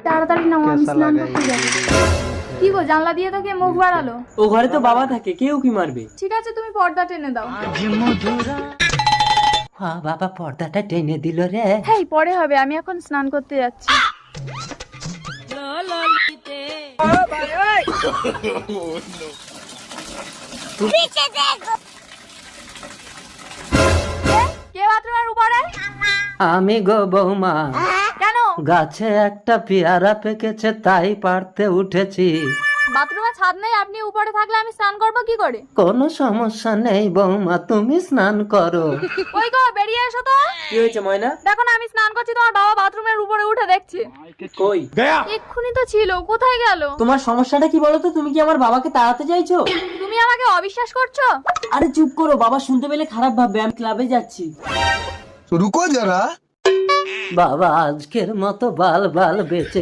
তাড়াতাড়ি নাও, আমি স্নান করতে যাই। কি গো, জানলা দিয়ে তো কে মুখ বাড়ালো? ও ঘরে তো বাবা থাকে, কেউ কি মারবে? ঠিক আছে, তুমি পর্দা টেনে দাও। বাবা পর্দাটা টেনে দিল রে। হেই, পরে হবে, আমি এখন স্নান করতে যাচ্ছি। কে বাথরুমের উপরে? আমি গো বৌমা, কেন? গাছে একটা পেয়ারা পেকেছে তাই পারতে উঠেছি। বাথরুমে ছাদ নেই, আপনি উপরে থাকলে আমি স্নান করবো কি করে? কোনো সমস্যা নেই বৌমা, তুমি স্নান করো। ওই গো, বেরিয়ে এসো তো। কি হয়েছে ময়না? দেখো না, আমি স্নান করছি, তোমার বাবা বাথরুমের উপরে উঠে দেখছে। কই? এক্ষুনি তো ছিল, কোথায় গেল? তোমার সমস্যাটা কি বলো তো? তুমি কি আমার বাবাকে তাড়াতে চাইছো? তুমি আমাকে অবিশ্বাস করছো? আরে চুপ করো, বাবা শুনতে পেলে খারাপ ভাববে। আমি ক্লাবে যাচ্ছি। रुको जरा। বাবা আজকের মতো বাল বাল বেঁচে